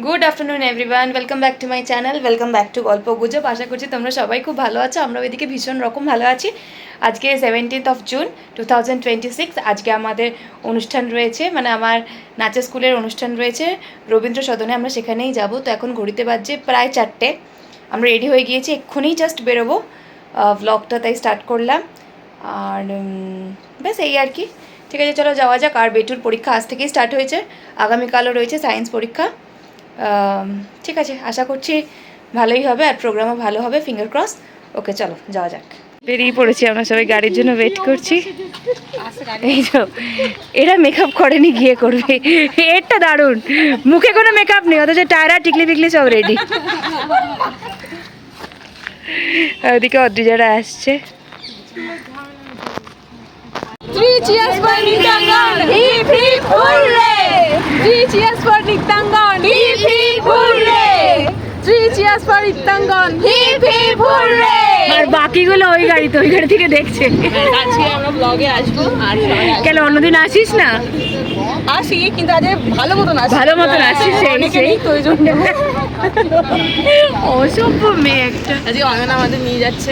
Good afternoon everyone, welcome back to my channel, welcome back to গল্প গুজব। আশা করছি তোমরা সবাই খুব ভালো আছো। আমরা ওইদিকে ভীষণ রকম ভালো আছি। আজকে 17th জুন 2026। আজকে আমাদের অনুষ্ঠান রয়েছে, মানে আমার নাচের স্কুলের অনুষ্ঠান রয়েছে রবীন্দ্র সদনে। আমরা সেখানেই যাব। তো এখন ঘড়িতে বাজছে প্রায় 4টে। আমরা রেডি হয়ে গিয়েছি, এক্ষুনি জাস্ট বেরোবো। ভ্লগটা তাই স্টার্ট করলাম। আর ব্যাস এই আর কি। ঠিক আছে, চলো যাওয়া যাক। আর বেটুর পরীক্ষা আজ থেকেই স্টার্ট হয়েছে, আগামীকালও রয়েছে সায়েন্স পরীক্ষা। ঠিক আছে, আশা করছি ভালোই হবে আর প্রোগ্রামও ভালো হবে, ফিঙ্গার ক্রস। ওকে, চলো যাওয়া যাক। বেরিয়ে পড়েছি, আমরা সবাই গাড়ির জন্য ওয়েট করছি। এই তো, এরা মেকআপ করেনি, গিয়ে করবে। এটা দারুণ, মুখে কোনো মেকআপ নেই, অথচ টায়রা টিকলি টিকলি সব রেডি। ওদিকে অদ্রিজারা আসছে। Three cheers for Nityangan! Hip hip hooray! Three cheers for Nityangan! Hip hip hooray! Three cheers for Nityangan! Hip hip hooray! আর বাকিগুলো ওই গাড়িতে, ওই গাড়ি থেকে দেখছে। আজকে আমরা ব্লগে আসবো। আর কেন অন্যদিন আসিস না? আসি, কিন্তু আজ ভালো মতন আসি। ভালো মতন আসিস, সেই তো ওই জন্য অসভ্য মেয়ে একটা। আজকে অয়ন আমাদের নিয়ে যাচ্ছে।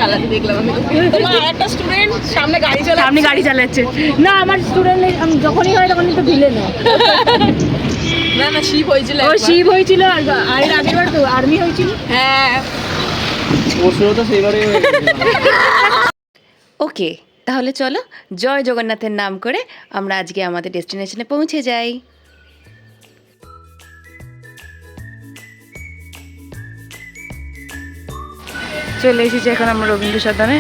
চালাতে দেখলাম আমি। তোমার আরেকটা স্টুডেন্ট সামনে গাড়ি চালাচ্ছে। না, আমার স্টুডেন্ট যখনই হয় তখন তো ভিলে না। না শিব হয়েছিল, ও শিব হয়েছিল, আর এর আগের বার তো আর্মি হয়েছিল। হ্যাঁ, ওকে, তাহলে চলো জয় জগন্নাথের নাম করে আমরা আজকে আমাদের ডেস্টিনেশনে পৌঁছে যাই। চলে এসেছি এখন আমরা রবীন্দ্র সদনে।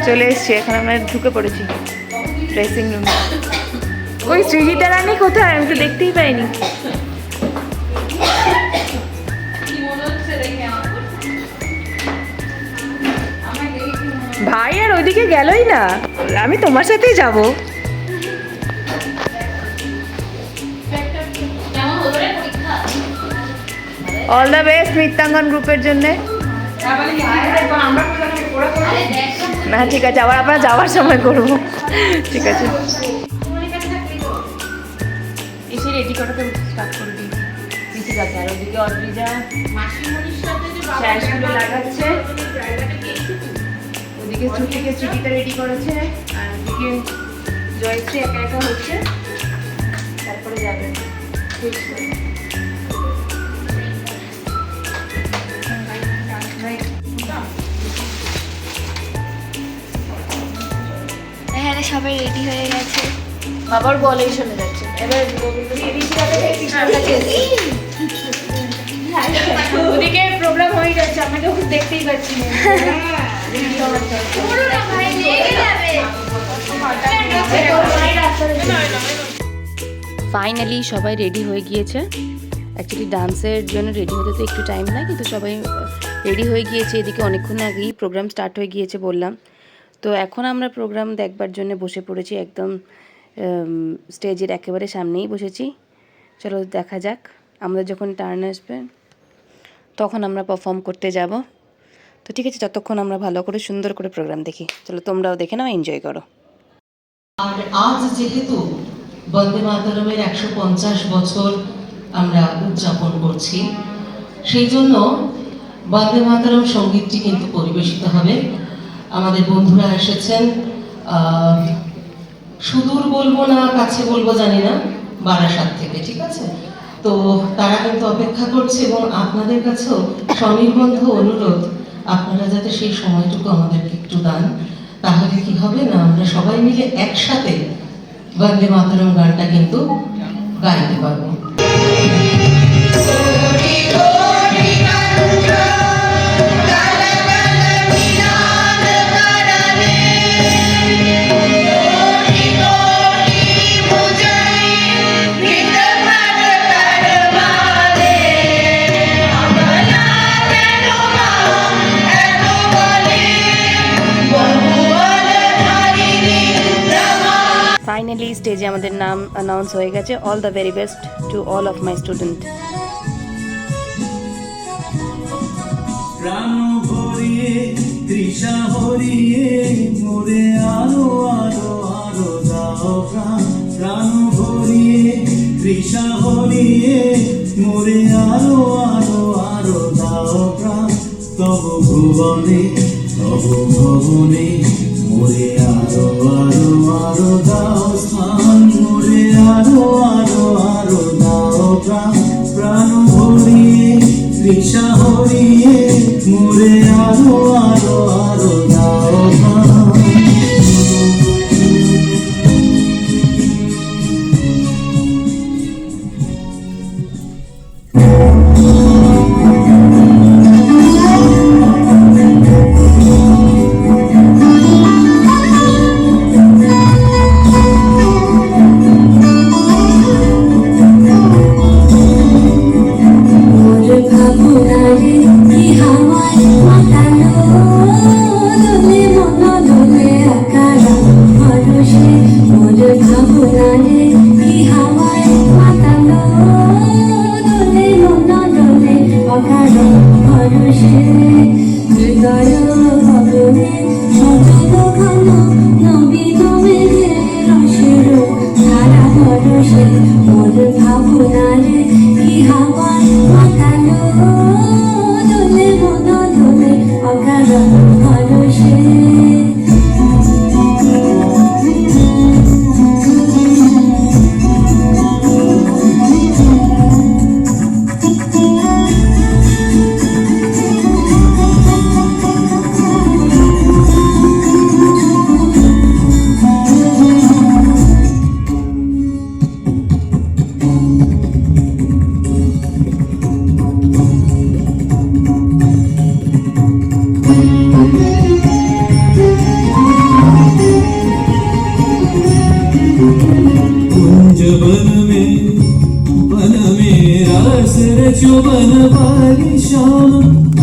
চলে এসছি, এখন আমরা ঢুকে পড়েছি ড্রেসিং রুমে। ওই সৃজিতা রানী কোথায়? আমি তো দেখতেই পাইনি। ভাই আর ওইদিকে গেলই না, আমি তোমার সাথেই যাব। অল দ্য বেস্ট নৃত্যাঙ্গন গ্রুপের জন্যে। না ঠিক আছে, আবার আমরা যাওয়ার সময় করবো। ঠিক আছে, এসে রেডি করাতে স্টার্ট করে দিয়েছি। ঠিক আছে, আর ওদিকে অদ্রিজা শ্যাশগুলো লাগাচ্ছে, ওদিকে শ্রুতিকে স্মৃতিতে রেডি করেছে, আর ওদিকে জয়শ্রী একা একা হচ্ছে, তারপরে যাবে। এখানে সবাই রেডি হয়ে গেছে। বাবার বলেই শোনা যাচ্ছে। এবার ওদিকে প্রোগ্রাম হয়ে যাচ্ছে, আমাকে দেখতেই পাচ্ছি না। ফাইনালি সবাই রেডি হয়ে গিয়েছে। অ্যাকচুয়ালি ডান্সের জন্য রেডি হতে তো একটু টাইম লাগে, কিন্তু সবাই রেডি হয়ে গিয়েছে। এদিকে অনেকক্ষণ আগেই প্রোগ্রাম স্টার্ট হয়ে গিয়েছে বললাম। তো এখন আমরা প্রোগ্রাম দেখবার জন্য বসে পড়েছি, একদম স্টেজের একেবারে সামনেই বসেছি। চলো দেখা যাক, আমাদের যখন টার্ন আসবে তখন আমরা পারফর্ম করতে যাব। তো ঠিক আছে, ততক্ষণ আমরা ভালো করে সুন্দর করে প্রোগ্রাম দেখি। চলো তোমরাও দেখে নাও, এনজয় করো। আর আজ যেহেতু বন্দে মাতরমের 150 বছর আমরা উদযাপন করছি, সেই জন্য বন্দে মাতরম সঙ্গীতটি কিন্তু পরিবেশিত হবে। আমাদের বন্ধুরা এসেছেন, সুদূর বলবো না কাছে বলবো জানি না, বারাসাত থেকে। ঠিক আছে, তো তারা কিন্তু অপেক্ষা করছে, এবং আপনাদের কাছেও স্বনির্বন্ধ অনুরোধ, আপনারা যাতে সেই সময়টুকু আমাদেরকে একটু দান। তাহলে কি হবে না, আমরা সবাই মিলে একসাথে বন্দে মাতরম গানটা কিন্তু গাইতে পারবো। ফাইনালি স্টেজে আমাদের নাম অ্যানাউন্স হয়ে গেছে। All the very best to all of my student. প্রাণ ভরিয়ে তৃষা হরিয়ে মোরে আলো তৃষা হরিয়ে মোরে আরো আরো আরো দাও প্রাণ তব ভুবনে তব ভবনে মোরে আরো আরো আরো দাও স্থান মোরে আরো আরো আরো দাও প্রাণ প্রাণ ভরিয়ে তৃষা হরিয়ে মোরে আরো আরো আরো দাও প্রাণ चुबन वाली शाम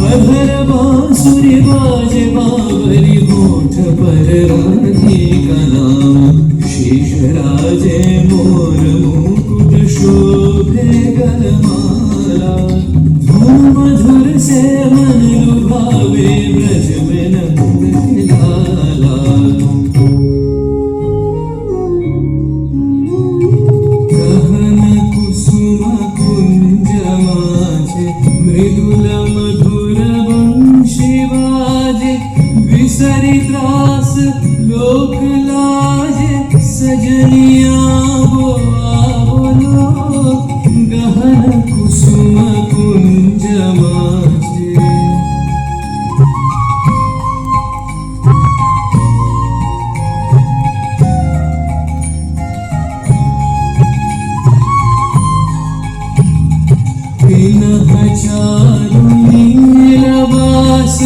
अधर बांसुरी बाजे बावरी होठ पर राधी का नाम शीश राजे मोर मुकुट शोभे गलमाला धूम मधुर से मन लुभावे ब्रज में नंद लाला गहन कुसुम कुंज माझे मृदुल मधुर वंशी बाजे विसरी त्रास लोक लाजे सजनिया वो आवलो गहन कुसुम कुंज माझे नीलवास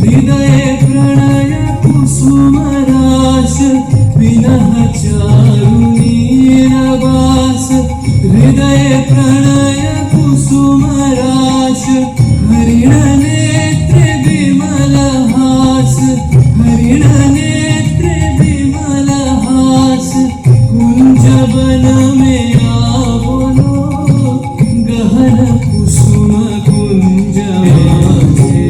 हृदय प्रणय कुसुम रास विनह चारु नीलवास हृदय प्रणय कुसुम रास हरिण नेत्र विमल हास हरिण नेत्र विमल हास कुंज वन में आवलो गहन कुसुम कुंज माझे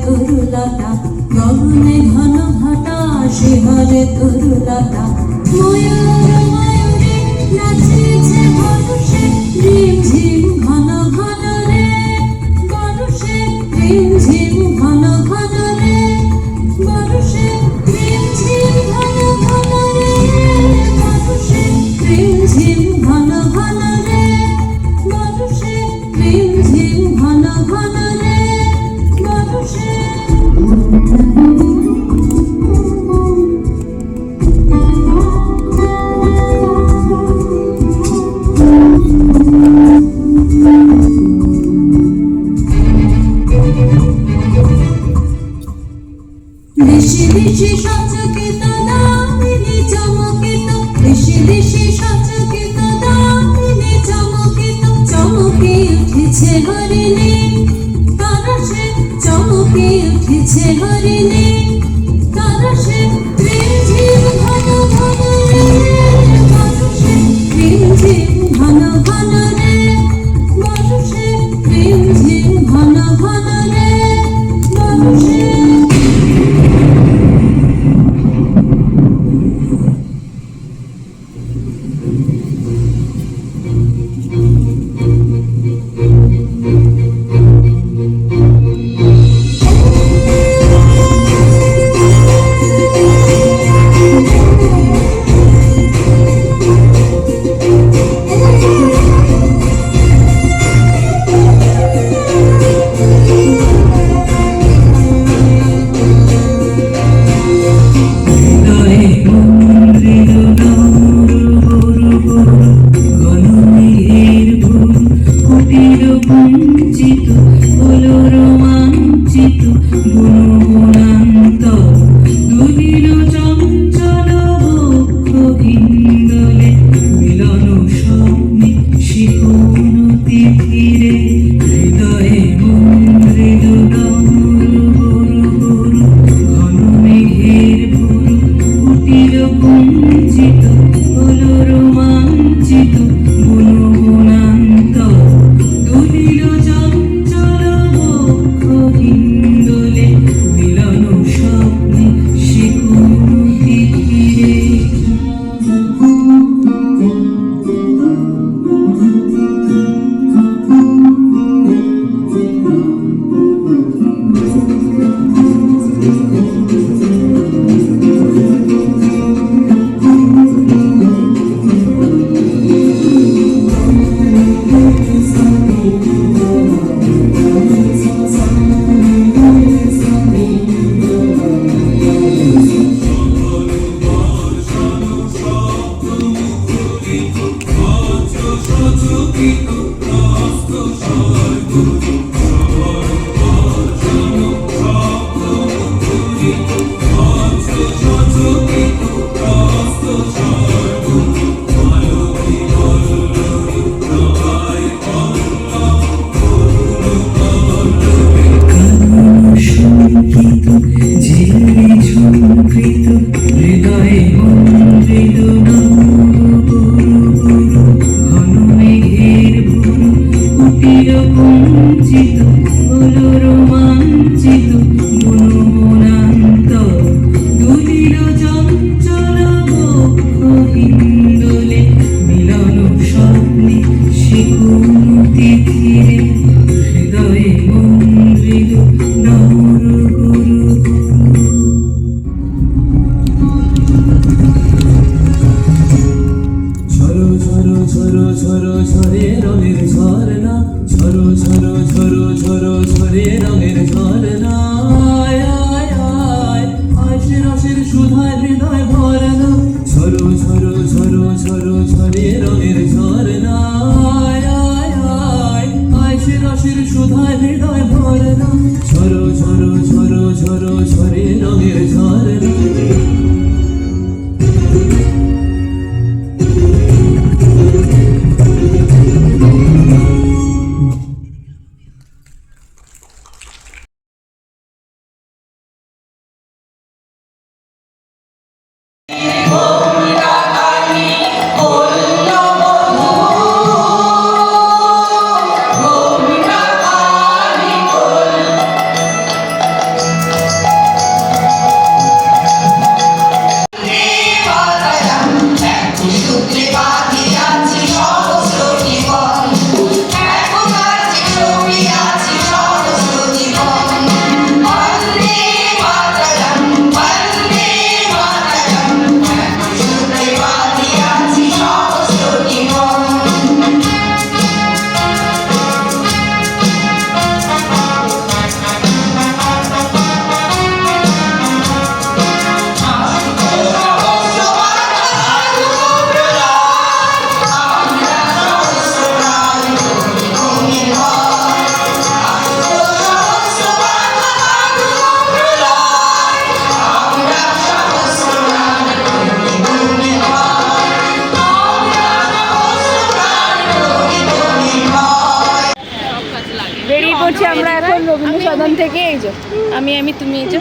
তরুলতা গগনে ঘন ঘটা শিহরে তরুলতা ময়ূর ময়ূরে নাচেছে বর্ষে রিম ঝিম ঘন ঘন রে বর্ষে রিম ঝিম ঘন ঘন রে বর্ষে রিম ঝিম ঘন ঘন রে বর্ষে রিম ঝিম ঘন ঘন রে বর্ষে রিম ঝিম ঘন ঘন রে বর্ষে দেশে সচকিত দামিনী চমকিত দেশে দেশে সচকিত দামিনী চমকিত চমকে উঠেছে হরিণী তারসে চমকে উঠেছে হরিণী তারসে রিমঝিম ঘন ঘন রে বর্ষে রিমঝিম ঘন ঘন রে বর্ষে রিমঝিম ঘন ঘন রে বর্ষে ঝরে রঙের ঝরনা ঝরো ঝরো ঝরো ঝরো ঝরে রঙের আমরা এখন রবীন্দ্র সদন থেকে এই যে আমি তুমি এই যে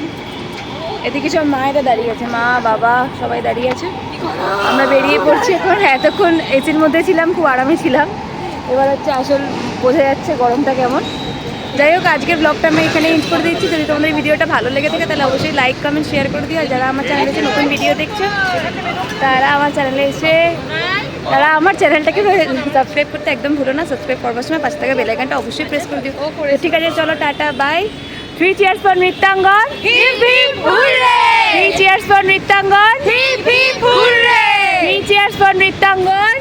এদিকে সব মায়েরা দাঁড়িয়ে আছে, মা বাবা সবাই দাঁড়িয়ে আছে। আমরা বেরিয়ে পড়ছি এখন। এতক্ষণ এসির মধ্যে ছিলাম, খুব আরামে ছিলাম। এবার হচ্ছে আসল বোঝা যাচ্ছে গরমটা কেমন। যাই হোক, আজকের ব্লগটা আমি এখানে এন্ড করে দিচ্ছি। যদি তোমাদের ভিডিওটা ভালো লেগে থাকে তাহলে অবশ্যই লাইক কমেন্ট শেয়ার করে দিও। আর যারা আমার চ্যানেলে এসে নতুন ভিডিও দেখছো তারা আমার চ্যানেলটাকে সাবস্ক্রাইব করতে একদম ভুলো না। সাবস্ক্রাইব করবার সময় পাশে থাকা বেল আইকনটা অবশ্যই প্রেস করে দিও। ঠিক আছে, চলো tata bye. 3 cheers for Nrityangan, hip hip hurray. 3 cheers for Nrityangan, hip hip hurray. 3 cheers for Nrityangan.